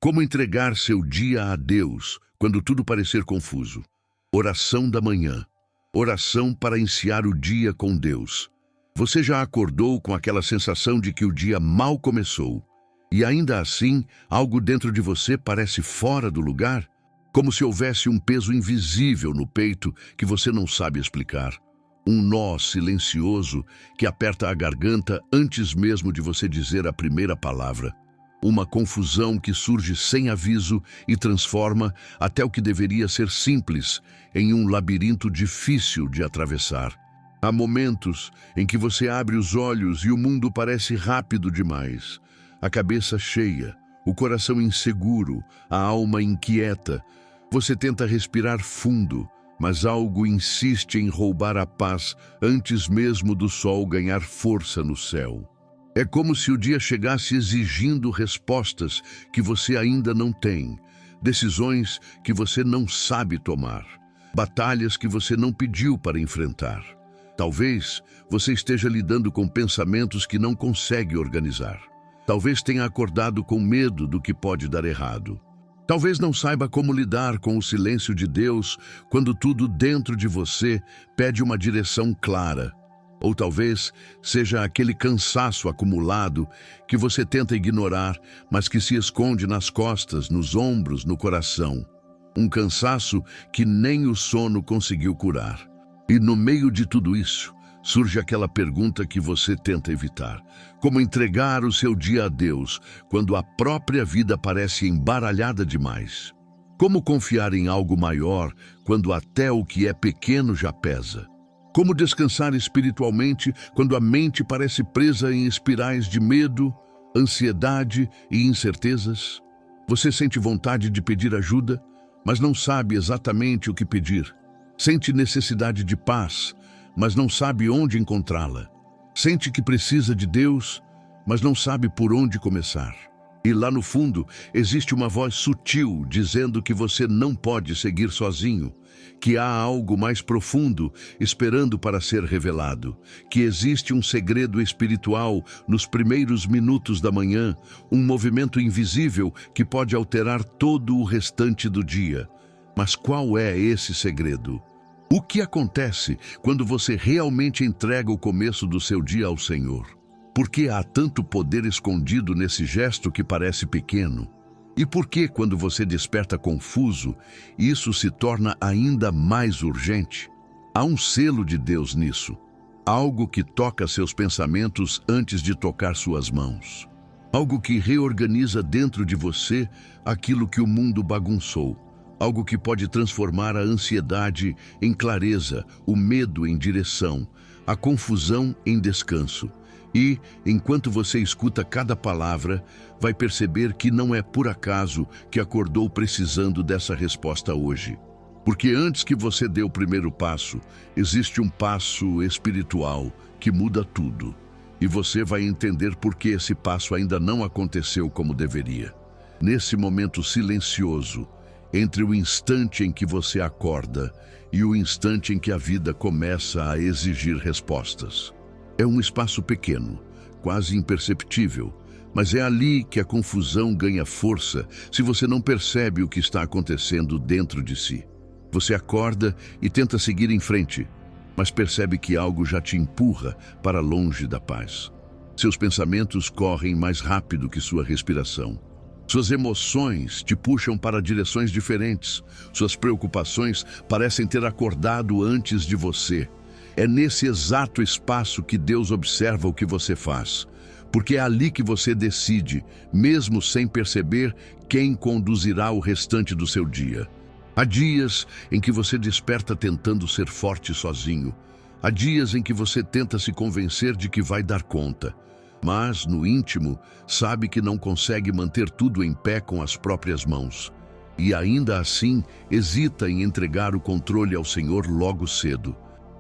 Como entregar seu dia a Deus quando tudo parecer confuso? Oração da manhã. Oração para iniciar o dia com Deus. Você já acordou com aquela sensação de que o dia mal começou? E ainda assim, algo dentro de você parece fora do lugar? Como se houvesse um peso invisível no peito que você não sabe explicar. Um nó silencioso que aperta a garganta antes mesmo de você dizer a primeira palavra. Uma confusão que surge sem aviso e transforma até o que deveria ser simples em um labirinto difícil de atravessar. Há momentos em que você abre os olhos e o mundo parece rápido demais. A cabeça cheia, o coração inseguro, a alma inquieta. Você tenta respirar fundo, mas algo insiste em roubar a paz antes mesmo do sol ganhar força no céu. É como se o dia chegasse exigindo respostas que você ainda não tem, decisões que você não sabe tomar, batalhas que você não pediu para enfrentar. Talvez você esteja lidando com pensamentos que não consegue organizar. Talvez tenha acordado com medo do que pode dar errado. Talvez não saiba como lidar com o silêncio de Deus quando tudo dentro de você pede uma direção clara. Ou talvez seja aquele cansaço acumulado que você tenta ignorar, mas que se esconde nas costas, nos ombros, no coração. Um cansaço que nem o sono conseguiu curar. E no meio de tudo isso, surge aquela pergunta que você tenta evitar. Como entregar o seu dia a Deus quando a própria vida parece embaralhada demais? Como confiar em algo maior quando até o que é pequeno já pesa? Como descansar espiritualmente quando a mente parece presa em espirais de medo, ansiedade e incertezas? Você sente vontade de pedir ajuda, mas não sabe exatamente o que pedir. Sente necessidade de paz, mas não sabe onde encontrá-la. Sente que precisa de Deus, mas não sabe por onde começar. E lá no fundo, existe uma voz sutil dizendo que você não pode seguir sozinho, que há algo mais profundo esperando para ser revelado, que existe um segredo espiritual nos primeiros minutos da manhã, um movimento invisível que pode alterar todo o restante do dia. Mas qual é esse segredo? O que acontece quando você realmente entrega o começo do seu dia ao Senhor? Por que há tanto poder escondido nesse gesto que parece pequeno? E por que, quando você desperta confuso, isso se torna ainda mais urgente? Há um selo de Deus nisso. Algo que toca seus pensamentos antes de tocar suas mãos. Algo que reorganiza dentro de você aquilo que o mundo bagunçou. Algo que pode transformar a ansiedade em clareza, o medo em direção, a confusão em descanso. E, enquanto você escuta cada palavra, vai perceber que não é por acaso que acordou precisando dessa resposta hoje. Porque antes que você dê o primeiro passo, existe um passo espiritual que muda tudo. E você vai entender por que esse passo ainda não aconteceu como deveria. Nesse momento silencioso, entre o instante em que você acorda e o instante em que a vida começa a exigir respostas. É um espaço pequeno, quase imperceptível, mas é ali que a confusão ganha força se você não percebe o que está acontecendo dentro de si. Você acorda e tenta seguir em frente, mas percebe que algo já te empurra para longe da paz. Seus pensamentos correm mais rápido que sua respiração. Suas emoções te puxam para direções diferentes. Suas preocupações parecem ter acordado antes de você. É nesse exato espaço que Deus observa o que você faz, porque é ali que você decide, mesmo sem perceber, quem conduzirá o restante do seu dia. Há dias em que você desperta tentando ser forte sozinho. Há dias em que você tenta se convencer de que vai dar conta, mas, no íntimo, sabe que não consegue manter tudo em pé com as próprias mãos. E ainda assim, hesita em entregar o controle ao Senhor logo cedo.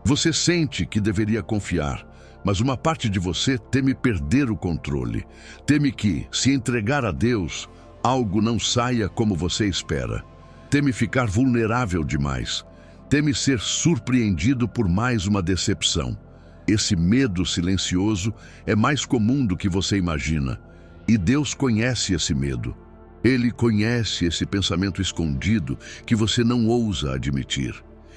Você sente que deveria confiar, mas uma parte de você teme perder o controle. Teme que, se entregar a Deus, algo não saia como você espera. Teme ficar vulnerável demais. Teme ser surpreendido por mais uma decepção. Esse medo silencioso é mais comum do que você imagina. E Deus conhece esse medo. Ele conhece esse pensamento escondido que você não ousa admitir.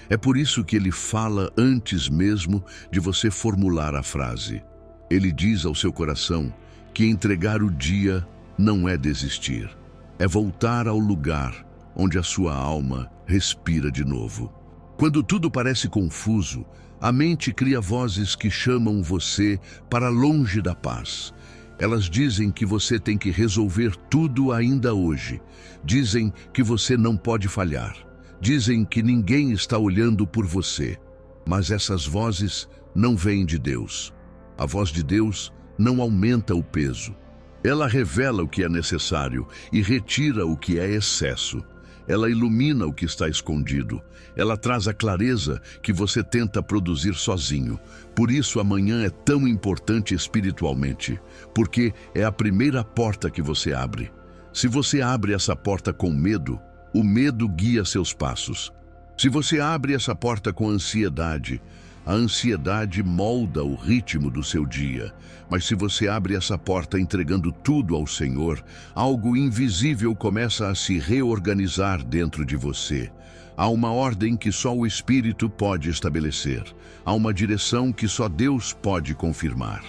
É por isso que ele fala antes mesmo de você formular a frase. Ele diz ao seu coração que entregar o dia não é desistir, é voltar ao lugar onde a sua alma respira de novo. Quando tudo parece confuso, a mente cria vozes que chamam você para longe da paz. Elas dizem que você tem que resolver tudo ainda hoje. Dizem que você não pode falhar. Dizem que ninguém está olhando por você. Mas essas vozes não vêm de Deus. A voz de Deus não aumenta o peso. Ela revela o que é necessário e retira o que é excesso. Ela ilumina o que está escondido. Ela traz a clareza que você tenta produzir sozinho. Por isso amanhã é tão importante espiritualmente, porque é a primeira porta que você abre. Se você abre essa porta com medo, o medo guia seus passos. Se você abre essa porta com ansiedade, a ansiedade molda o ritmo do seu dia. Mas se você abre essa porta entregando tudo ao Senhor, algo invisível começa a se reorganizar dentro de você. Há uma ordem que só o Espírito pode estabelecer. Há uma direção que só Deus pode confirmar.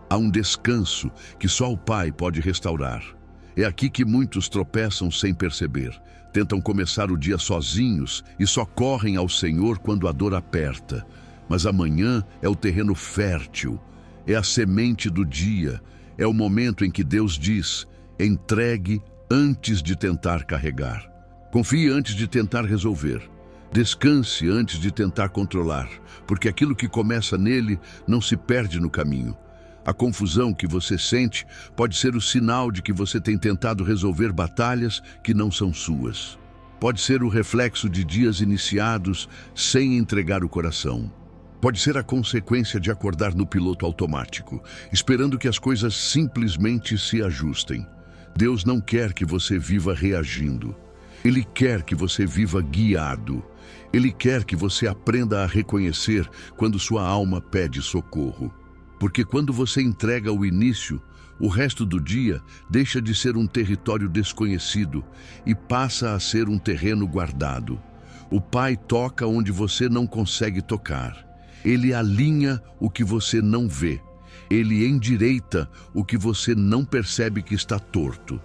Há um descanso que só o Pai pode restaurar. É aqui que muitos tropeçam sem perceber. Tentam começar o dia sozinhos e só correm ao Senhor quando a dor aperta. Mas amanhã é o terreno fértil, é a semente do dia, é o momento em que Deus diz: entregue antes de tentar carregar. Confie antes de tentar resolver. Descanse antes de tentar controlar, porque aquilo que começa nele não se perde no caminho. A confusão que você sente pode ser o sinal de que você tem tentado resolver batalhas que não são suas. Pode ser o reflexo de dias iniciados sem entregar o coração. Pode ser a consequência de acordar no piloto automático, esperando que as coisas simplesmente se ajustem. Deus não quer que você viva reagindo. Ele quer que você viva guiado. Ele quer que você aprenda a reconhecer quando sua alma pede socorro. Porque quando você entrega o início, o resto do dia deixa de ser um território desconhecido e passa a ser um terreno guardado. O Pai toca onde você não consegue tocar. Ele alinha o que você não vê. Ele endireita o que você não percebe que está torto.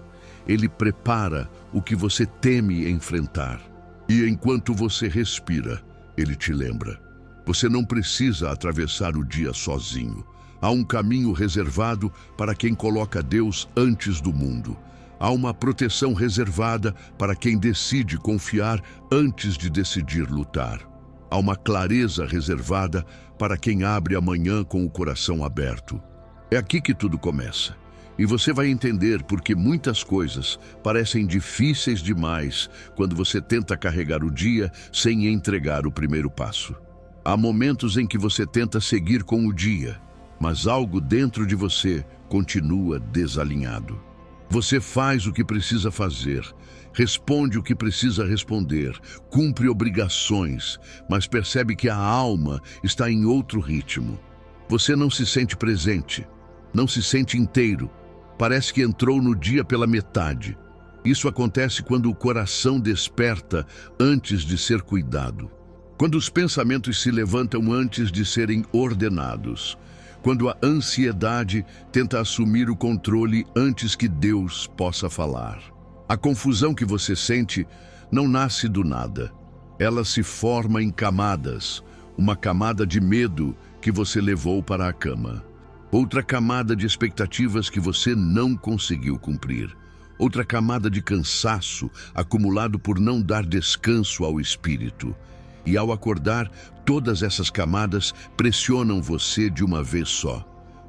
Ele prepara o que você teme enfrentar. E enquanto você respira, Ele te lembra. Você não precisa atravessar o dia sozinho. Há um caminho reservado para quem coloca Deus antes do mundo. Há uma proteção reservada para quem decide confiar antes de decidir lutar. Há uma clareza reservada para quem abre amanhã com o coração aberto. É aqui que tudo começa. E você vai entender porque muitas coisas parecem difíceis demais quando você tenta carregar o dia sem entregar o primeiro passo. Há momentos em que você tenta seguir com o dia, mas algo dentro de você continua desalinhado. Você faz o que precisa fazer, responde o que precisa responder, cumpre obrigações, mas percebe que a alma está em outro ritmo. Você não se sente presente, não se sente inteiro, parece que entrou no dia pela metade. Isso acontece quando o coração desperta antes de ser cuidado, quando os pensamentos se levantam antes de serem ordenados, quando a ansiedade tenta assumir o controle antes que Deus possa falar. A confusão que você sente não nasce do nada. Ela se forma em camadas. Uma camada de medo que você levou para a cama. Outra camada de expectativas que você não conseguiu cumprir. Outra camada de cansaço acumulado por não dar descanso ao espírito. E ao acordar, todas essas camadas pressionam você de uma vez só.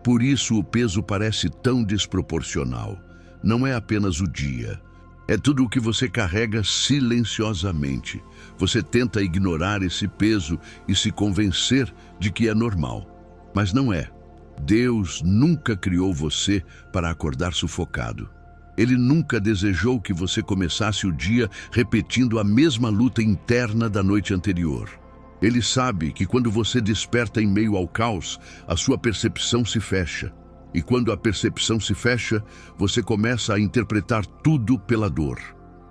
Por isso o peso parece tão desproporcional. Não é apenas o dia. É tudo o que você carrega silenciosamente. Você tenta ignorar esse peso e se convencer de que é normal. Mas não é. Deus nunca criou você para acordar sufocado. Ele nunca desejou que você começasse o dia repetindo a mesma luta interna da noite anterior. Ele sabe que quando você desperta em meio ao caos, a sua percepção se fecha. E quando a percepção se fecha, você começa a interpretar tudo pela dor.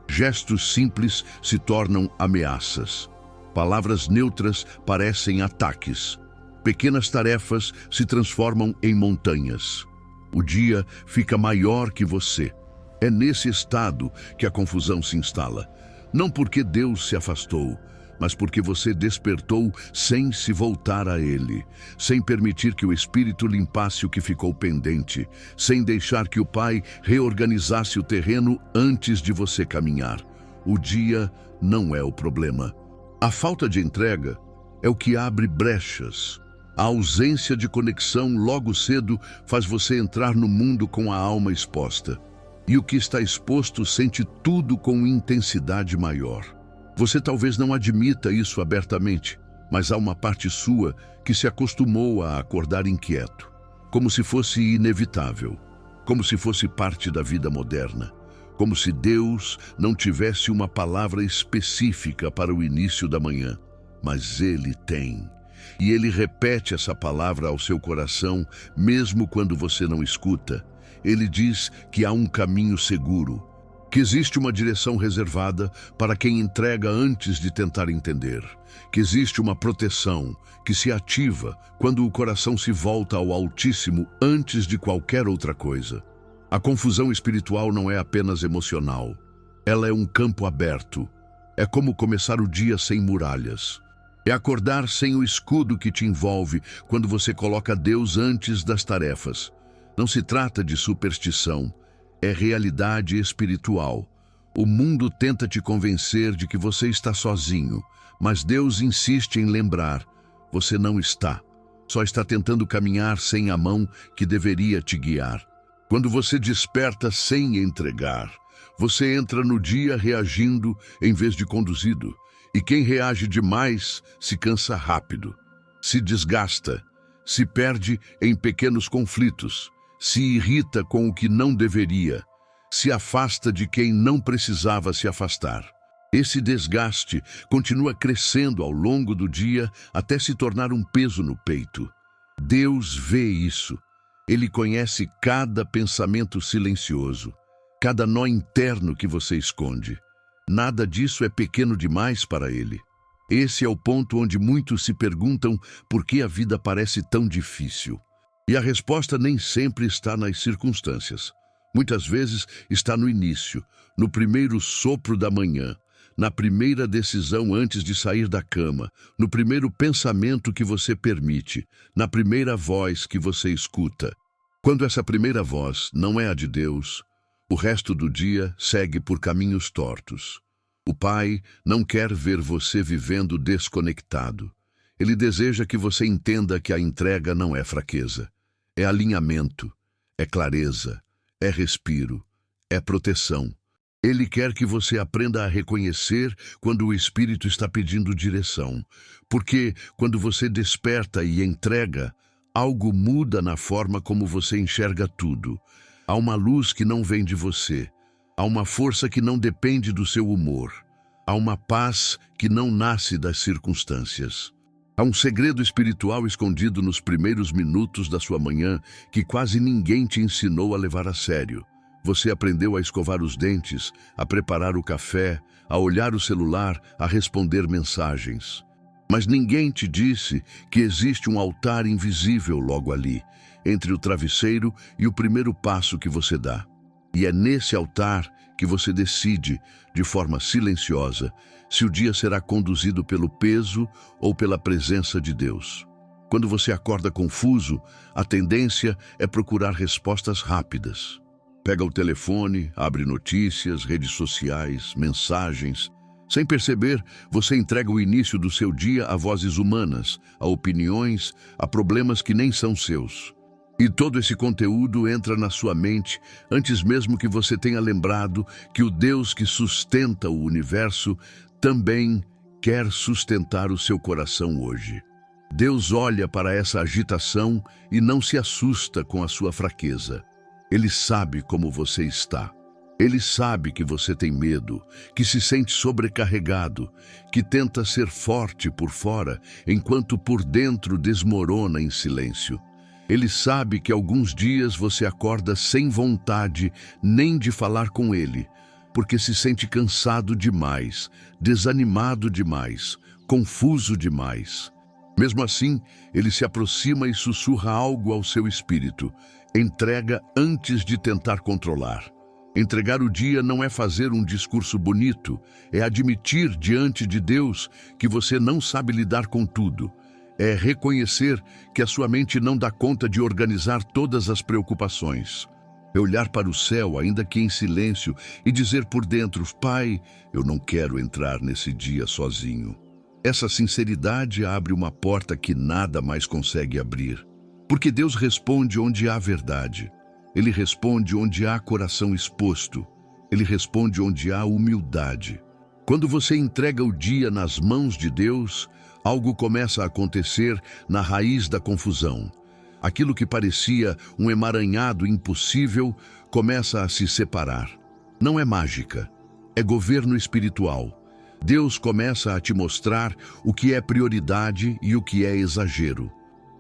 Gestos simples se tornam ameaças. Palavras neutras parecem ataques. Pequenas tarefas se transformam em montanhas. O dia fica maior que você. É nesse estado que a confusão se instala. Não porque Deus se afastou, mas porque você despertou sem se voltar a Ele, sem permitir que o Espírito limpasse o que ficou pendente, sem deixar que o Pai reorganizasse o terreno antes de você caminhar. O dia não é o problema. A falta de entrega é o que abre brechas. A ausência de conexão logo cedo faz você entrar no mundo com a alma exposta. E o que está exposto sente tudo com intensidade maior. Você talvez não admita isso abertamente, mas há uma parte sua que se acostumou a acordar inquieto, como se fosse inevitável, como se fosse parte da vida moderna, como se Deus não tivesse uma palavra específica para o início da manhã. Mas Ele tem. E Ele repete essa palavra ao seu coração, mesmo quando você não escuta. Ele diz que há um caminho seguro, que existe uma direção reservada para quem entrega antes de tentar entender, que existe uma proteção que se ativa quando o coração se volta ao Altíssimo antes de qualquer outra coisa. A confusão espiritual não é apenas emocional, ela é um campo aberto. É como começar o dia sem muralhas. É acordar sem o escudo que te envolve quando você coloca Deus antes das tarefas. Não se trata de superstição, é realidade espiritual. O mundo tenta te convencer de que você está sozinho, mas Deus insiste em lembrar, você não está. Só está tentando caminhar sem a mão que deveria te guiar. Quando você desperta sem entregar, você entra no dia reagindo em vez de conduzido. E quem reage demais se cansa rápido, se desgasta, se perde em pequenos conflitos, se irrita com o que não deveria, se afasta de quem não precisava se afastar. Esse desgaste continua crescendo ao longo do dia até se tornar um peso no peito. Deus vê isso. Ele conhece cada pensamento silencioso, cada nó interno que você esconde. Nada disso é pequeno demais para Ele. Esse é o ponto onde muitos se perguntam por que a vida parece tão difícil. E a resposta nem sempre está nas circunstâncias. Muitas vezes está no início, no primeiro sopro da manhã, na primeira decisão antes de sair da cama, no primeiro pensamento que você permite, na primeira voz que você escuta. Quando essa primeira voz não é a de Deus, o resto do dia segue por caminhos tortos. O Pai não quer ver você vivendo desconectado. Ele deseja que você entenda que a entrega não é fraqueza. É alinhamento, é clareza, é respiro, é proteção. Ele quer que você aprenda a reconhecer quando o Espírito está pedindo direção. Porque quando você desperta e entrega, algo muda na forma como você enxerga tudo. Há uma luz que não vem de você. Há uma força que não depende do seu humor. Há uma paz que não nasce das circunstâncias. Há um segredo espiritual escondido nos primeiros minutos da sua manhã que quase ninguém te ensinou a levar a sério. Você aprendeu a escovar os dentes, a preparar o café, a olhar o celular, a responder mensagens. Mas ninguém te disse que existe um altar invisível logo ali, entre o travesseiro e o primeiro passo que você dá. E é nesse altar que você decide, de forma silenciosa, se o dia será conduzido pelo peso ou pela presença de Deus. Quando você acorda confuso, a tendência é procurar respostas rápidas. Pega o telefone, abre notícias, redes sociais, mensagens. Sem perceber, você entrega o início do seu dia a vozes humanas, a opiniões, a problemas que nem são seus. E todo esse conteúdo entra na sua mente antes mesmo que você tenha lembrado que o Deus que sustenta o universo também quer sustentar o seu coração hoje. Deus olha para essa agitação e não se assusta com a sua fraqueza. Ele sabe como você está. Ele sabe que você tem medo, que se sente sobrecarregado, que tenta ser forte por fora, enquanto por dentro desmorona em silêncio. Ele sabe que alguns dias você acorda sem vontade nem de falar com ele, porque se sente cansado demais, desanimado demais, confuso demais. Mesmo assim, ele se aproxima e sussurra algo ao seu espírito. Entrega antes de tentar controlar. Entregar o dia não é fazer um discurso bonito, é admitir diante de Deus que você não sabe lidar com tudo. É reconhecer que a sua mente não dá conta de organizar todas as preocupações. É olhar para o céu, ainda que em silêncio, e dizer por dentro: Pai, eu não quero entrar nesse dia sozinho. Essa sinceridade abre uma porta que nada mais consegue abrir. Porque Deus responde onde há verdade. Ele responde onde há coração exposto. Ele responde onde há humildade. Quando você entrega o dia nas mãos de Deus, algo começa a acontecer na raiz da confusão. Aquilo que parecia um emaranhado impossível começa a se separar. Não é mágica, é governo espiritual. Deus começa a te mostrar o que é prioridade e o que é exagero.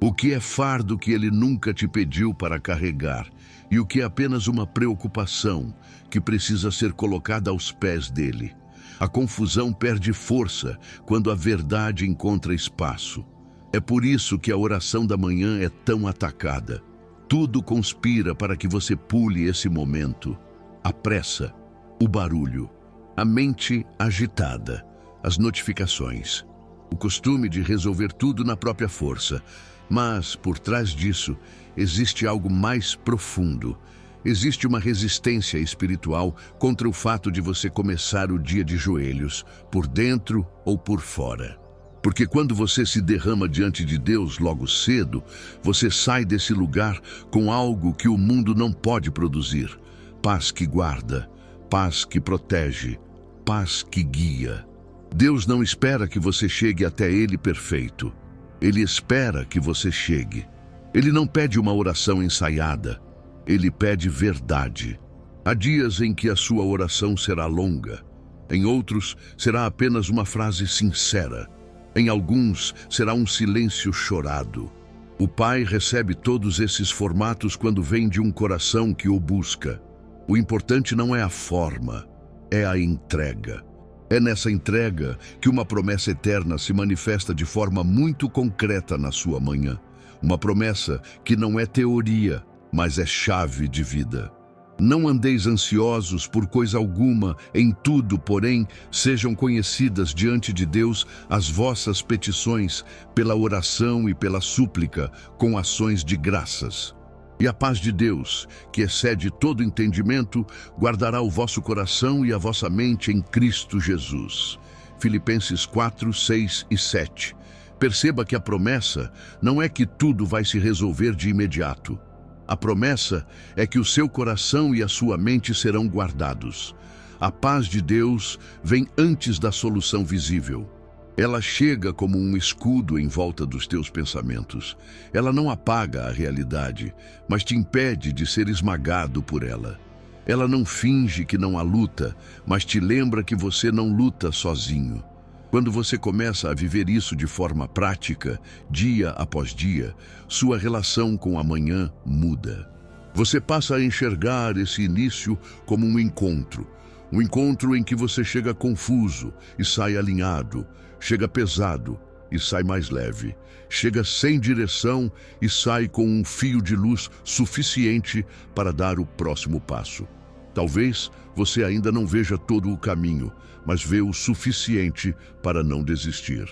O que é fardo que Ele nunca te pediu para carregar e o que é apenas uma preocupação que precisa ser colocada aos pés dele. A confusão perde força quando a verdade encontra espaço. É por isso que a oração da manhã é tão atacada. Tudo conspira para que você pule esse momento. A pressa, o barulho, a mente agitada, as notificações, o costume de resolver tudo na própria força. Mas, por trás disso, existe algo mais profundo. Existe uma resistência espiritual contra o fato de você começar o dia de joelhos, por dentro ou por fora. Porque quando você se derrama diante de Deus logo cedo, você sai desse lugar com algo que o mundo não pode produzir. Paz que guarda, paz que protege, paz que guia. Deus não espera que você chegue até Ele perfeito. Ele espera que você chegue. Ele não pede uma oração ensaiada. Ele pede verdade. Há dias em que a sua oração será longa. Em outros, será apenas uma frase sincera. Em alguns, será um silêncio chorado. O Pai recebe todos esses formatos quando vem de um coração que o busca. O importante não é a forma, é a entrega. É nessa entrega que uma promessa eterna se manifesta de forma muito concreta na sua manhã. Uma promessa que não é teoria, mas é chave de vida. Não andeis ansiosos por coisa alguma, em tudo, porém, sejam conhecidas diante de Deus as vossas petições, pela oração e pela súplica, com ações de graças. E a paz de Deus, que excede todo entendimento, guardará o vosso coração e a vossa mente em Cristo Jesus. Filipenses 4, 6 e 7. Perceba que a promessa não é que tudo vai se resolver de imediato. A promessa é que o seu coração e a sua mente serão guardados. A paz de Deus vem antes da solução visível. Ela chega como um escudo em volta dos teus pensamentos. Ela não apaga a realidade, mas te impede de ser esmagado por ela. Ela não finge que não há luta, mas te lembra que você não luta sozinho. Quando você começa a viver isso de forma prática, dia após dia, sua relação com amanhã muda. Você passa a enxergar esse início como um encontro em que você chega confuso e sai alinhado, chega pesado e sai mais leve, chega sem direção e sai com um fio de luz suficiente para dar o próximo passo. Talvez você ainda não veja todo o caminho, mas vê o suficiente para não desistir.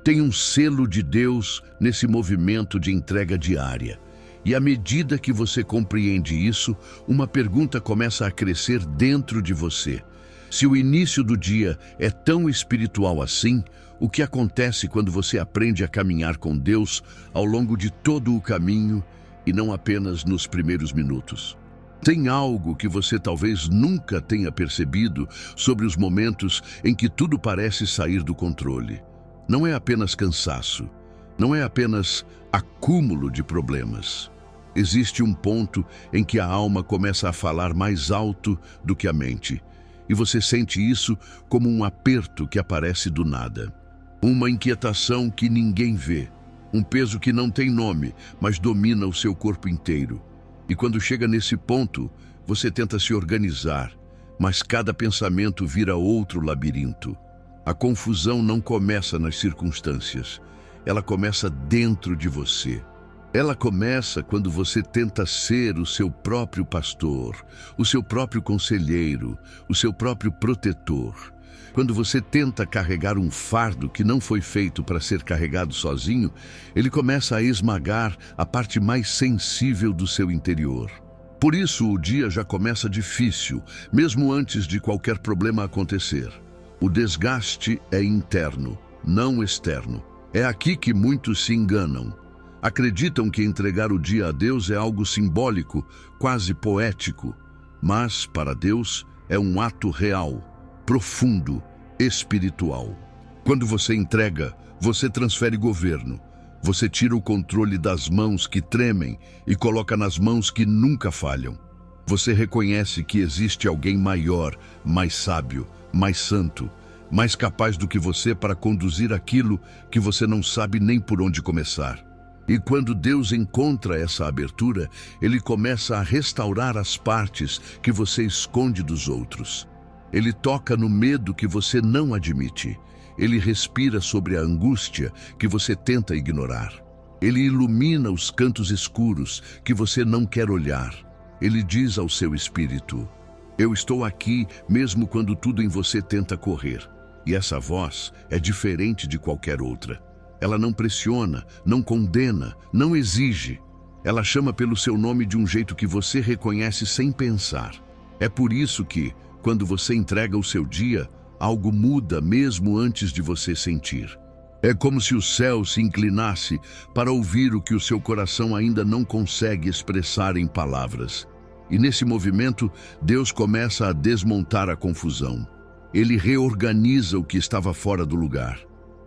Tem um selo de Deus nesse movimento de entrega diária. E à medida que você compreende isso, uma pergunta começa a crescer dentro de você. Se o início do dia é tão espiritual assim, o que acontece quando você aprende a caminhar com Deus ao longo de todo o caminho e não apenas nos primeiros minutos? Tem algo que você talvez nunca tenha percebido sobre os momentos em que tudo parece sair do controle. Não é apenas cansaço, não é apenas acúmulo de problemas. Existe um ponto em que a alma começa a falar mais alto do que a mente, e você sente isso como um aperto que aparece do nada. Uma inquietação que ninguém vê, um peso que não tem nome, mas domina o seu corpo inteiro. E quando chega nesse ponto, você tenta se organizar, mas cada pensamento vira outro labirinto. A confusão não começa nas circunstâncias, ela começa dentro de você. Ela começa quando você tenta ser o seu próprio pastor, o seu próprio conselheiro, o seu próprio protetor. Quando você tenta carregar um fardo que não foi feito para ser carregado sozinho, ele começa a esmagar a parte mais sensível do seu interior. Por isso o dia já começa difícil, mesmo antes de qualquer problema acontecer. O desgaste é interno, não externo. É aqui que muitos se enganam. Acreditam que entregar o dia a Deus é algo simbólico, quase poético. Mas, para Deus, é um ato real, profundo, espiritual. Quando você entrega, você transfere governo. Você tira o controle das mãos que tremem e coloca nas mãos que nunca falham. Você reconhece que existe alguém maior, mais sábio, mais santo, mais capaz do que você para conduzir aquilo que você não sabe nem por onde começar. E quando Deus encontra essa abertura, Ele começa a restaurar as partes que você esconde dos outros. Ele toca no medo que você não admite. Ele respira sobre a angústia que você tenta ignorar. Ele ilumina os cantos escuros que você não quer olhar. Ele diz ao seu espírito: eu estou aqui mesmo quando tudo em você tenta correr. E essa voz é diferente de qualquer outra. Ela não pressiona, não condena, não exige. Ela chama pelo seu nome de um jeito que você reconhece sem pensar. É por isso que, quando você entrega o seu dia, algo muda mesmo antes de você sentir. É como se o céu se inclinasse para ouvir o que o seu coração ainda não consegue expressar em palavras. E nesse movimento, Deus começa a desmontar a confusão. Ele reorganiza o que estava fora do lugar.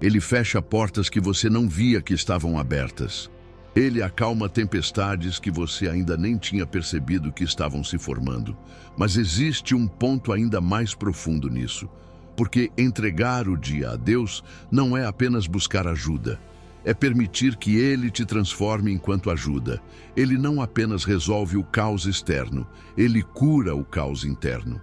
Ele fecha portas que você não via que estavam abertas. Ele acalma tempestades que você ainda nem tinha percebido que estavam se formando. Mas existe um ponto ainda mais profundo nisso. Porque entregar o dia a Deus não é apenas buscar ajuda. É permitir que Ele te transforme enquanto ajuda. Ele não apenas resolve o caos externo, Ele cura o caos interno.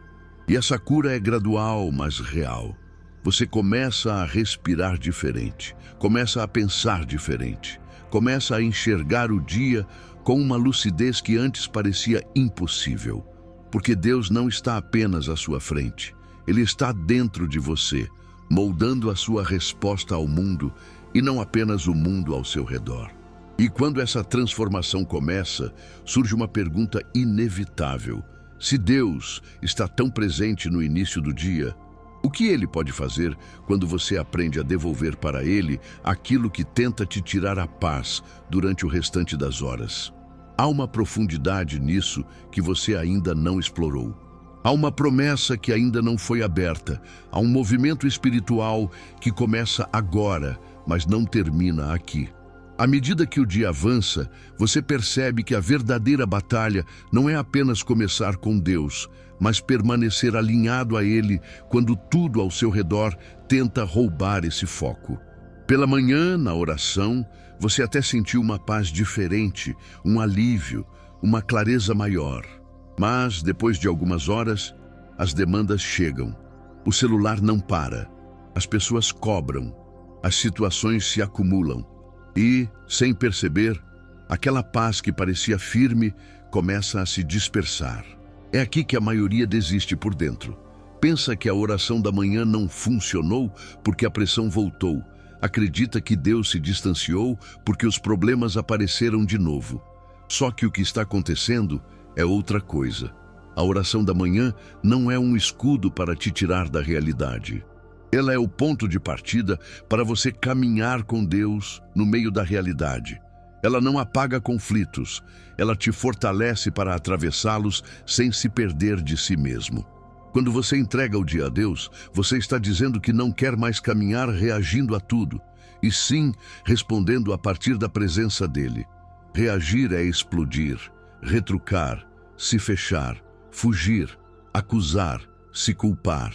E essa cura é gradual, mas real. Você começa a respirar diferente, começa a pensar diferente, começa a enxergar o dia com uma lucidez que antes parecia impossível. Porque Deus não está apenas à sua frente, Ele está dentro de você, moldando a sua resposta ao mundo e não apenas o mundo ao seu redor. E quando essa transformação começa, surge uma pergunta inevitável. Se Deus está tão presente no início do dia, o que Ele pode fazer quando você aprende a devolver para Ele aquilo que tenta te tirar a paz durante o restante das horas? Há uma profundidade nisso que você ainda não explorou. Há uma promessa que ainda não foi aberta. Há um movimento espiritual que começa agora, mas não termina aqui. À medida que o dia avança, você percebe que a verdadeira batalha não é apenas começar com Deus, mas permanecer alinhado a Ele quando tudo ao seu redor tenta roubar esse foco. Pela manhã, na oração, você até sentiu uma paz diferente, um alívio, uma clareza maior. Mas, depois de algumas horas, as demandas chegam. O celular não para, as pessoas cobram, as situações se acumulam. E, sem perceber, aquela paz que parecia firme começa a se dispersar. É aqui que a maioria desiste por dentro. Pensa que a oração da manhã não funcionou porque a pressão voltou. Acredita que Deus se distanciou porque os problemas apareceram de novo. Só que o que está acontecendo é outra coisa. A oração da manhã não é um escudo para te tirar da realidade. Ela é o ponto de partida para você caminhar com Deus no meio da realidade. Ela não apaga conflitos, ela te fortalece para atravessá-los sem se perder de si mesmo. Quando você entrega o dia a Deus, você está dizendo que não quer mais caminhar reagindo a tudo, e sim respondendo a partir da presença dele. Reagir é explodir, retrucar, se fechar, fugir, acusar, se culpar.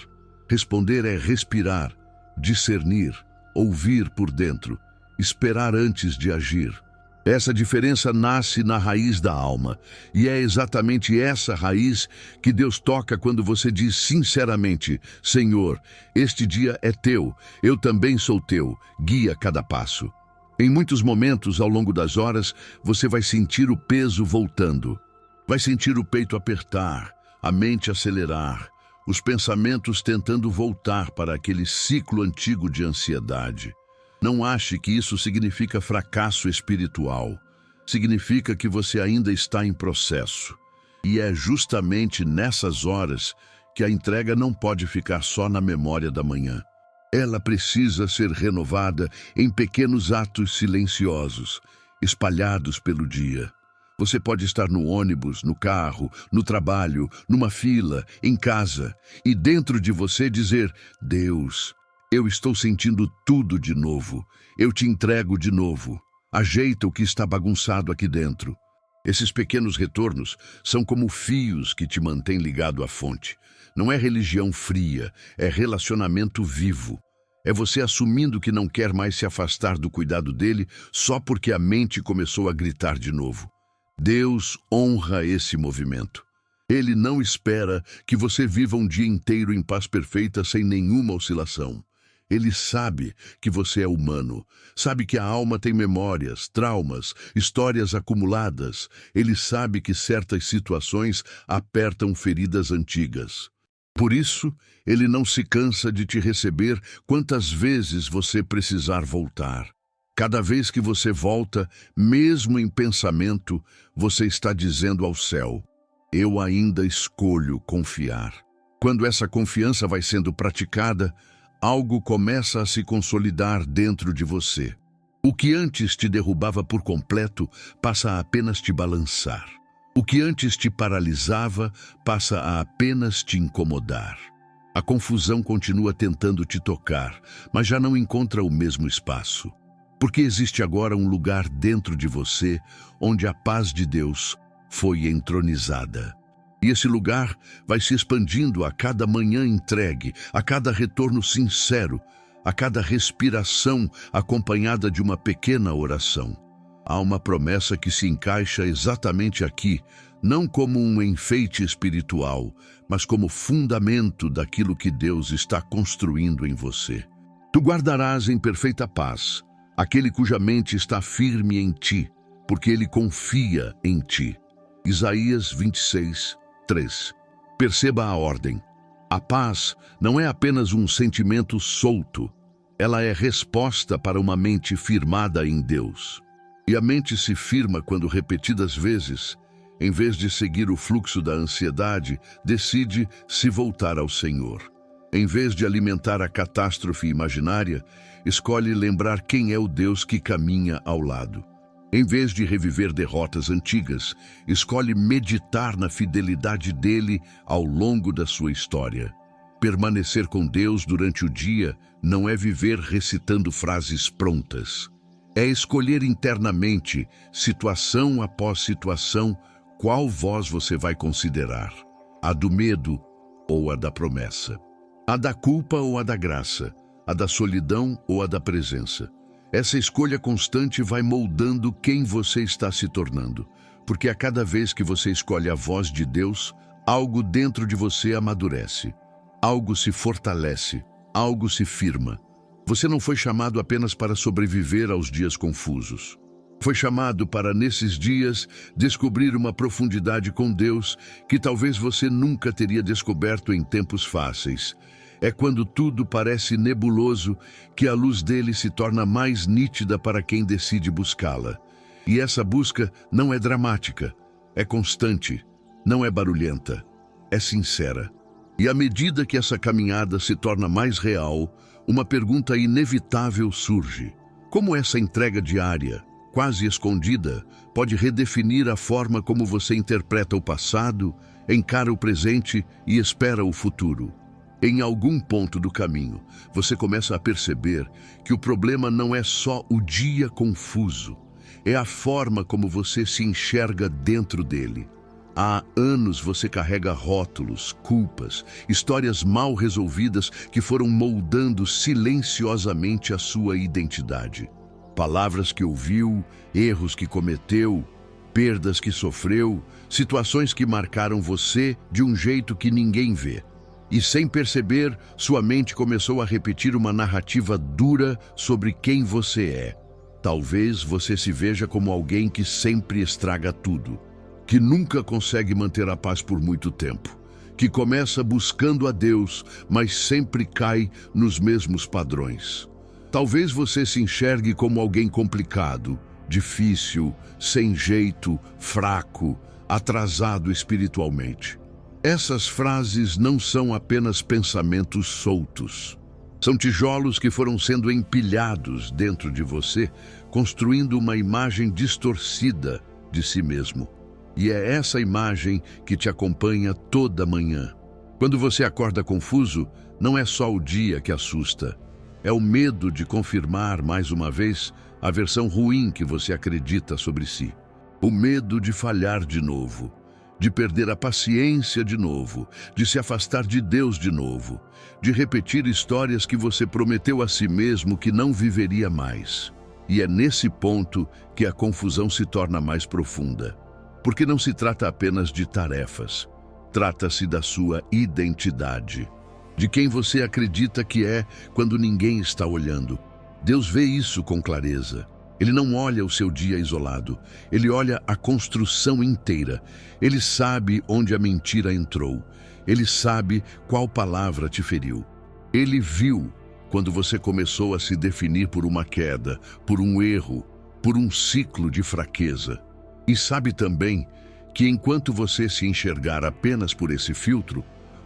Responder é respirar, discernir, ouvir por dentro. esperar antes de agir. Essa diferença nasce na raiz da alma, e é exatamente essa raiz que Deus toca quando você diz sinceramente: Senhor, este dia é teu, eu também sou teu, guia cada passo. Em muitos momentos, ao longo das horas, você vai sentir o peso voltando. Vai sentir o peito apertar, a mente acelerar, os pensamentos tentando voltar para aquele ciclo antigo de ansiedade. Não ache que isso significa fracasso espiritual. Significa que você ainda está em processo. E é justamente nessas horas que a entrega não pode ficar só na memória da manhã. Ela precisa ser renovada em pequenos atos silenciosos, espalhados pelo dia. Você pode estar no ônibus, no carro, no trabalho, numa fila, em casa, e dentro de você dizer: Deus, eu estou sentindo tudo de novo. Eu te entrego de novo. Ajeita o que está bagunçado aqui dentro. Esses pequenos retornos são como fios que te mantêm ligado à fonte. Não é religião fria, é relacionamento vivo. É você assumindo que não quer mais se afastar do cuidado dele só porque a mente começou a gritar de novo. Deus honra esse movimento. Ele não espera que você viva um dia inteiro em paz perfeita sem nenhuma oscilação. Ele sabe que você é humano, sabe que a alma tem memórias, traumas, histórias acumuladas. Ele sabe que certas situações apertam feridas antigas. Por isso, ele não se cansa de te receber quantas vezes você precisar voltar. Cada vez que você volta, mesmo em pensamento, você está dizendo ao céu: eu ainda escolho confiar. Quando essa confiança vai sendo praticada, algo começa a se consolidar dentro de você. O que antes te derrubava por completo passa a apenas te balançar. O que antes te paralisava passa a apenas te incomodar. A confusão continua tentando te tocar, mas já não encontra o mesmo espaço. Porque existe agora um lugar dentro de você onde a paz de Deus foi entronizada. E esse lugar vai se expandindo a cada manhã entregue, a cada retorno sincero, a cada respiração acompanhada de uma pequena oração. Há uma promessa que se encaixa exatamente aqui, não como um enfeite espiritual, mas como fundamento daquilo que Deus está construindo em você. Tu guardarás em perfeita paz aquele cuja mente está firme em ti, porque ele confia em ti. Isaías 26, 3. Perceba a ordem. A paz não é apenas um sentimento solto, ela é resposta para uma mente firmada em Deus. E a mente se firma quando repetidas vezes, em vez de seguir o fluxo da ansiedade, decide se voltar ao Senhor. Em vez de alimentar a catástrofe imaginária, escolhe lembrar quem é o Deus que caminha ao lado. Em vez de reviver derrotas antigas, escolhe meditar na fidelidade dele ao longo da sua história. Permanecer com Deus durante o dia não é viver recitando frases prontas. É escolher internamente, situação após situação, qual voz você vai considerar: a do medo ou a da promessa, a da culpa ou a da graça, a da solidão ou a da presença. Essa escolha constante vai moldando quem você está se tornando, porque a cada vez que você escolhe a voz de Deus, algo dentro de você amadurece, algo se fortalece, algo se firma. Você não foi chamado apenas para sobreviver aos dias confusos. Foi chamado para, nesses dias, descobrir uma profundidade com Deus que talvez você nunca teria descoberto em tempos fáceis. É quando tudo parece nebuloso que a luz dele se torna mais nítida para quem decide buscá-la. E essa busca não é dramática, é constante, não é barulhenta, é sincera. E à medida que essa caminhada se torna mais real, uma pergunta inevitável surge: como essa entrega diária, quase escondida, pode redefinir a forma como você interpreta o passado, encara o presente e espera o futuro? Em algum ponto do caminho, você começa a perceber que o problema não é só o dia confuso, é a forma como você se enxerga dentro dele. Há anos você carrega rótulos, culpas, histórias mal resolvidas que foram moldando silenciosamente a sua identidade. palavras que ouviu, erros que cometeu, perdas que sofreu, situações que marcaram você de um jeito que ninguém vê. E sem perceber, sua mente começou a repetir uma narrativa dura sobre quem você é. Talvez você se veja como alguém que sempre estraga tudo, que nunca consegue manter a paz por muito tempo, que começa buscando a Deus, mas sempre cai nos mesmos padrões. Talvez você se enxergue como alguém complicado, difícil, sem jeito, fraco, atrasado espiritualmente. Essas frases não são apenas pensamentos soltos. São tijolos que foram sendo empilhados dentro de você, construindo uma imagem distorcida de si mesmo. E é essa imagem que te acompanha toda manhã. Quando você acorda confuso, não é só o dia que assusta. É o medo de confirmar mais uma vez a versão ruim que você acredita sobre si. O medo de falhar de novo, de perder a paciência de novo, de se afastar de Deus de novo, de repetir histórias que você prometeu a si mesmo que não viveria mais. E é nesse ponto que a confusão se torna mais profunda. Porque não se trata apenas de tarefas, trata-se da sua identidade, de quem você acredita que é quando ninguém está olhando. Deus vê isso com clareza. Ele não olha o seu dia isolado, ele olha a construção inteira. Ele sabe onde a mentira entrou, ele sabe qual palavra te feriu. Ele viu quando você começou a se definir por uma queda, por um erro, por um ciclo de fraqueza. E sabe também que enquanto você se enxergar apenas por esse filtro,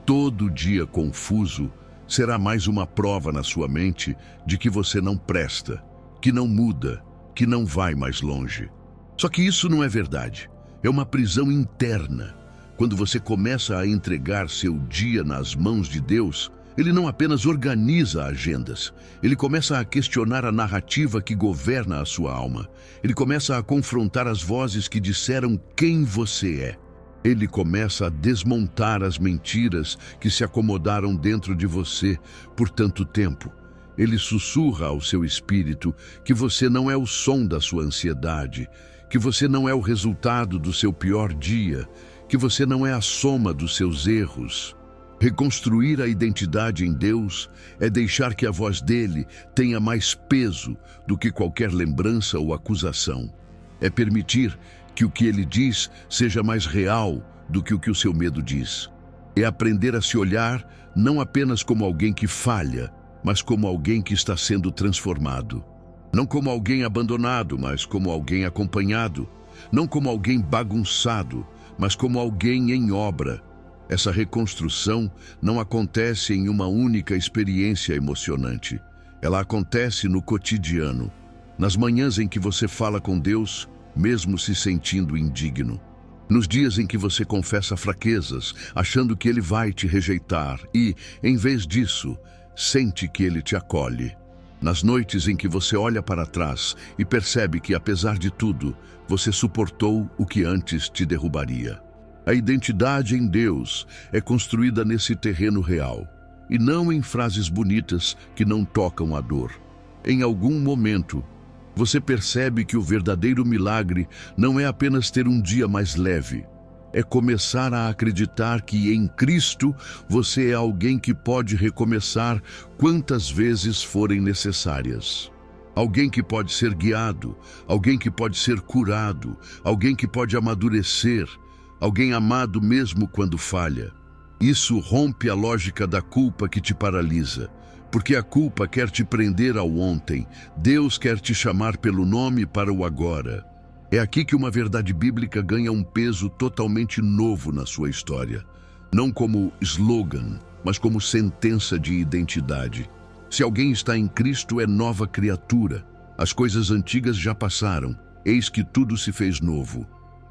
todo dia confuso será mais uma prova na sua mente de que você não presta, que não muda, que não vai mais longe. Só que isso não é verdade. É uma prisão interna. Quando você começa a entregar seu dia nas mãos de Deus, ele não apenas organiza agendas, ele começa a questionar a narrativa que governa a sua alma. Ele começa a confrontar as vozes que disseram quem você é. Ele começa a desmontar as mentiras que se acomodaram dentro de você por tanto tempo. Ele sussurra ao seu espírito que você não é o som da sua ansiedade, que você não é o resultado do seu pior dia, que você não é a soma dos seus erros. Reconstruir a identidade em Deus é deixar que a voz dele tenha mais peso do que qualquer lembrança ou acusação. É permitir que o que ele diz seja mais real do que o que o seu medo diz. É aprender a se olhar não apenas como alguém que falha, mas como alguém que está sendo transformado. Não como alguém abandonado, mas como alguém acompanhado. Não como alguém bagunçado, mas como alguém em obra. Essa reconstrução não acontece em uma única experiência emocionante. Ela acontece no cotidiano, nas manhãs em que você fala com Deus, mesmo se sentindo indigno. Nos dias em que você confessa fraquezas, achando que Ele vai te rejeitar e, em vez disso, sente que Ele te acolhe. Nas noites em que você olha para trás e percebe que, apesar de tudo, você suportou o que antes te derrubaria. A identidade em Deus é construída nesse terreno real, e não em frases bonitas que não tocam a dor. Em algum momento, você percebe que o verdadeiro milagre não é apenas ter um dia mais leve. É começar a acreditar que em Cristo você é alguém que pode recomeçar quantas vezes forem necessárias. Alguém que pode ser guiado, alguém que pode ser curado, alguém que pode amadurecer, alguém amado mesmo quando falha. Isso rompe a lógica da culpa que te paralisa, porque a culpa quer te prender ao ontem. Deus quer te chamar pelo nome para o agora. É aqui que uma verdade bíblica ganha um peso totalmente novo na sua história. Não como slogan, mas como sentença de identidade. Se alguém está em Cristo, é nova criatura. As coisas antigas já passaram, eis que tudo se fez novo.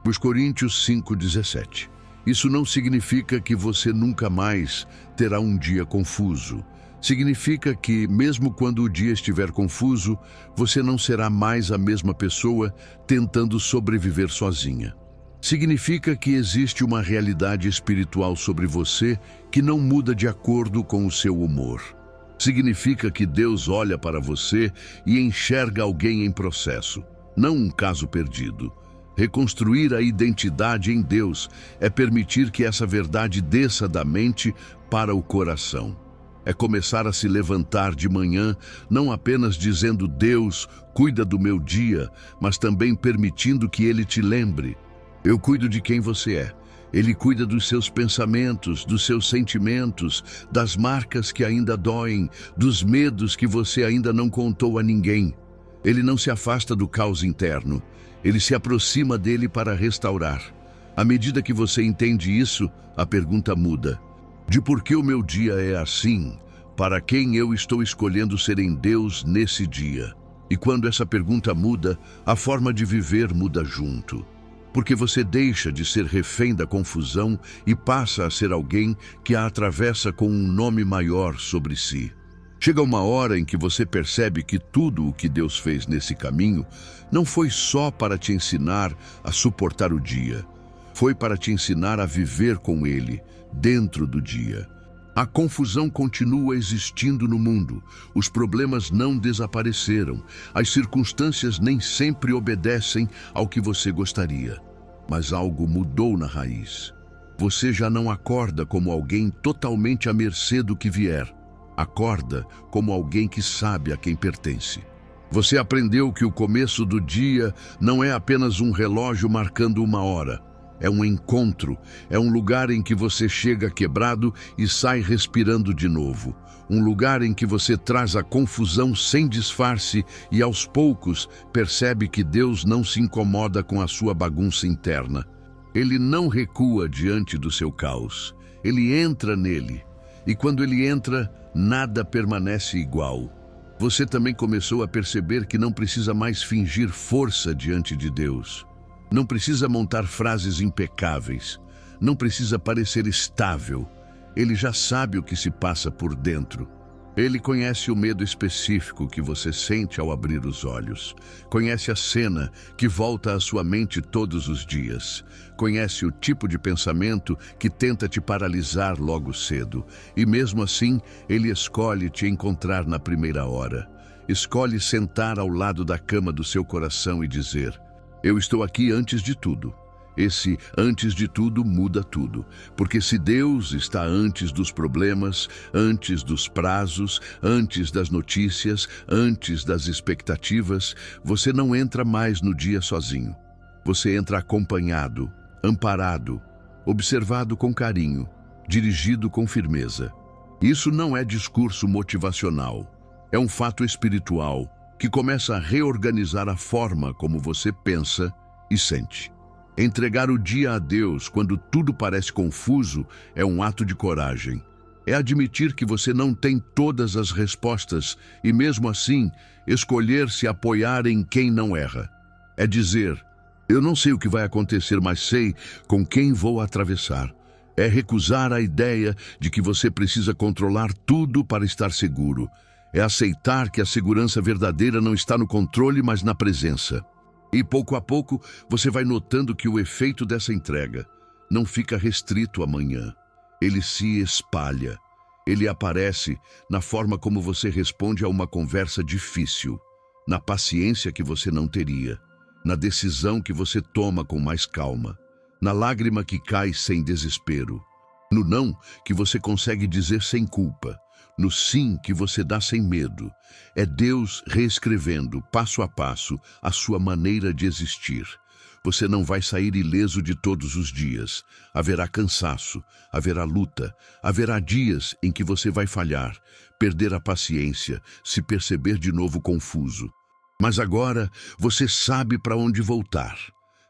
Os Coríntios 5:17. Isso não significa que você nunca mais terá um dia confuso. Significa que, mesmo quando o dia estiver confuso, você não será mais a mesma pessoa tentando sobreviver sozinha. Significa que existe uma realidade espiritual sobre você que não muda de acordo com o seu humor. Significa que Deus olha para você e enxerga alguém em processo, não um caso perdido. Reconstruir a identidade em Deus é permitir que essa verdade desça da mente para o coração. É começar a se levantar de manhã, não apenas dizendo Deus, cuida do meu dia, mas também permitindo que Ele te lembre. Eu cuido de quem você é. Ele cuida dos seus pensamentos, dos seus sentimentos, das marcas que ainda doem, dos medos que você ainda não contou a ninguém. Ele não se afasta do caos interno. Ele se aproxima dele para restaurar. À medida que você entende isso, a pergunta muda. De por que o meu dia é assim? Para quem eu estou escolhendo ser em Deus nesse dia? E quando essa pergunta muda, a forma de viver muda junto. Porque você deixa de ser refém da confusão e passa a ser alguém que a atravessa com um nome maior sobre si. Chega uma hora em que você percebe que tudo o que Deus fez nesse caminho não foi só para te ensinar a suportar o dia. Foi para te ensinar a viver com Ele, dentro do dia. A confusão continua existindo no mundo. Os problemas não desapareceram. As circunstâncias nem sempre obedecem ao que você gostaria. Mas algo mudou na raiz. Você já não acorda como alguém totalmente à mercê do que vier. Acorda como alguém que sabe a quem pertence. Você aprendeu que o começo do dia não é apenas um relógio marcando uma hora. É um encontro, é um lugar em que você chega quebrado e sai respirando de novo. Um lugar em que você traz a confusão sem disfarce e aos poucos percebe que Deus não se incomoda com a sua bagunça interna. Ele não recua diante do seu caos. Ele entra nele. E quando ele entra, nada permanece igual. Você também começou a perceber que não precisa mais fingir força diante de Deus. Não precisa montar frases impecáveis. Não precisa parecer estável. Ele já sabe o que se passa por dentro. Ele conhece o medo específico que você sente ao abrir os olhos. Conhece a cena que volta à sua mente todos os dias. Conhece o tipo de pensamento que tenta te paralisar logo cedo. E mesmo assim, ele escolhe te encontrar na primeira hora. Escolhe sentar ao lado da cama do seu coração e dizer: eu estou aqui antes de tudo. Esse antes de tudo muda tudo. Porque se Deus está antes dos problemas, antes dos prazos, antes das notícias, antes das expectativas, você não entra mais no dia sozinho. Você entra acompanhado, amparado, observado com carinho, dirigido com firmeza. Isso não é discurso motivacional. É um fato espiritual que começa a reorganizar a forma como você pensa e sente. Entregar o dia a Deus quando tudo parece confuso é um ato de coragem. É admitir que você não tem todas as respostas e, mesmo assim, escolher se apoiar em quem não erra. É dizer: eu não sei o que vai acontecer, mas sei com quem vou atravessar. É recusar a ideia de que você precisa controlar tudo para estar seguro. É aceitar que a segurança verdadeira não está no controle, mas na presença. E pouco a pouco, você vai notando que o efeito dessa entrega não fica restrito amanhã. Ele se espalha. Ele aparece na forma como você responde a uma conversa difícil, na paciência que você não teria, na decisão que você toma com mais calma, na lágrima que cai sem desespero, no não que você consegue dizer sem culpa, no sim que você dá sem medo. É Deus reescrevendo, passo a passo, a sua maneira de existir. Você não vai sair ileso de todos os dias. Haverá cansaço, haverá luta, haverá dias em que você vai falhar, perder a paciência, se perceber de novo confuso. Mas agora você sabe para onde voltar.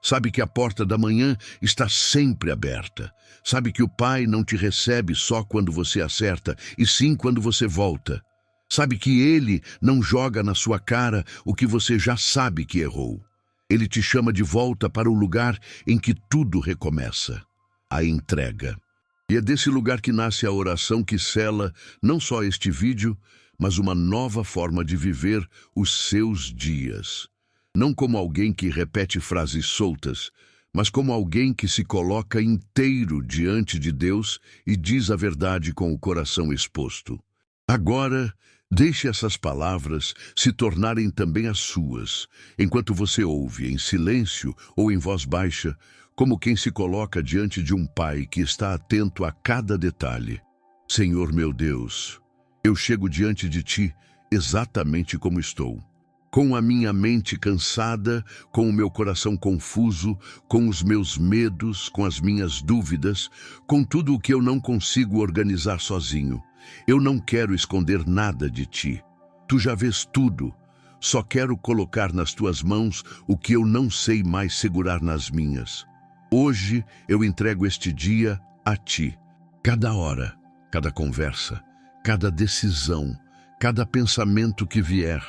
Sabe que a porta da manhã está sempre aberta. Sabe que o Pai não te recebe só quando você acerta, e sim quando você volta. Sabe que Ele não joga na sua cara o que você já sabe que errou. Ele te chama de volta para o lugar em que tudo recomeça, a entrega. E é desse lugar que nasce a oração que sela não só este vídeo, mas uma nova forma de viver os seus dias. Não como alguém que repete frases soltas, mas como alguém que se coloca inteiro diante de Deus e diz a verdade com o coração exposto. Agora, deixe essas palavras se tornarem também as suas, enquanto você ouve, em silêncio ou em voz baixa, como quem se coloca diante de um pai que está atento a cada detalhe. Senhor meu Deus, eu chego diante de Ti exatamente como estou. Com a minha mente cansada, com o meu coração confuso, com os meus medos, com as minhas dúvidas, com tudo o que eu não consigo organizar sozinho. Eu não quero esconder nada de Ti. Tu já vês tudo. Só quero colocar nas Tuas mãos o que eu não sei mais segurar nas minhas. Hoje eu entrego este dia a Ti. Cada hora, cada conversa, cada decisão, cada pensamento que vier.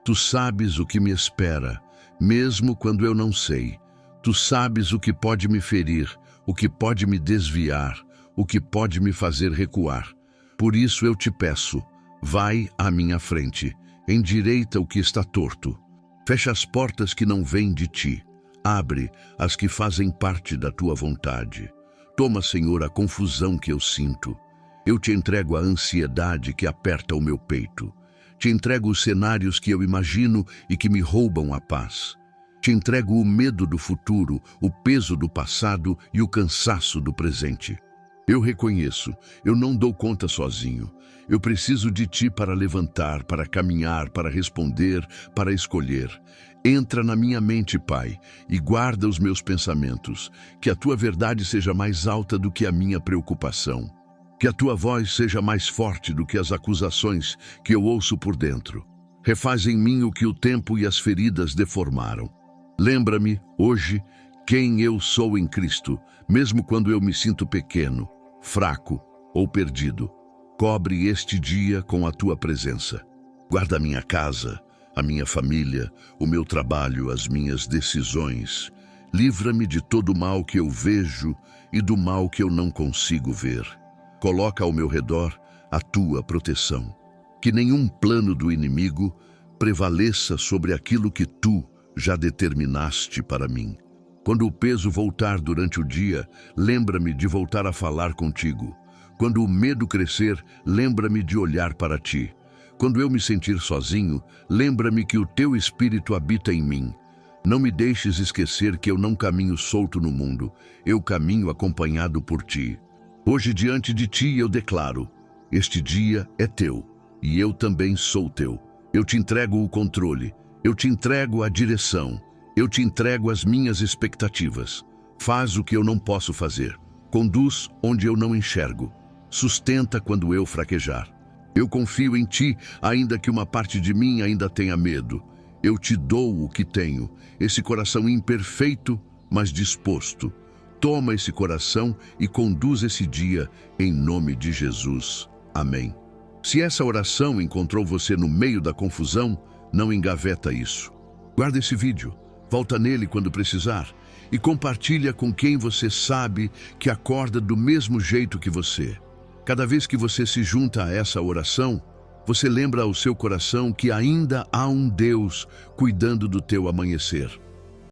Tu sabes o que me espera, mesmo quando eu não sei. Tu sabes o que pode me ferir, o que pode me desviar, o que pode me fazer recuar. Por isso eu te peço, vai à minha frente, endireita o que está torto. Fecha as portas que não vêm de Ti. Abre as que fazem parte da Tua vontade. Toma, Senhor, a confusão que eu sinto. Eu te entrego a ansiedade que aperta o meu peito. Te entrego os cenários que eu imagino e que me roubam a paz. Te entrego o medo do futuro, o peso do passado e o cansaço do presente. Eu reconheço, eu não dou conta sozinho. Eu preciso de Ti para levantar, para caminhar, para responder, para escolher. Entra na minha mente, Pai, e guarda os meus pensamentos. Que a Tua verdade seja mais alta do que a minha preocupação. Que a Tua voz seja mais forte do que as acusações que eu ouço por dentro. Refaz em mim o que o tempo e as feridas deformaram. Lembra-me, hoje, quem eu sou em Cristo, mesmo quando eu me sinto pequeno, fraco ou perdido. Cobre este dia com a Tua presença. Guarda a minha casa, a minha família, o meu trabalho, as minhas decisões. Livra-me de todo o mal que eu vejo e do mal que eu não consigo ver. Coloca ao meu redor a Tua proteção. Que nenhum plano do inimigo prevaleça sobre aquilo que Tu já determinaste para mim. Quando o peso voltar durante o dia, lembra-me de voltar a falar contigo. Quando o medo crescer, lembra-me de olhar para Ti. Quando eu me sentir sozinho, lembra-me que o Teu Espírito habita em mim. Não me deixes esquecer que eu não caminho solto no mundo, eu caminho acompanhado por Ti. Hoje diante de Ti eu declaro, este dia é Teu, e eu também sou Teu. Eu te entrego o controle, eu te entrego a direção, eu te entrego as minhas expectativas. Faz o que eu não posso fazer, conduz onde eu não enxergo, sustenta quando eu fraquejar. Eu confio em Ti, ainda que uma parte de mim ainda tenha medo. Eu te dou o que tenho, esse coração imperfeito, mas disposto. Toma esse coração e conduz esse dia em nome de Jesus. Amém. Se essa oração encontrou você no meio da confusão, não engaveta isso. Guarda esse vídeo, volta nele quando precisar e compartilha com quem você sabe que acorda do mesmo jeito que você. Cada vez que você se junta a essa oração, você lembra ao seu coração que ainda há um Deus cuidando do teu amanhecer.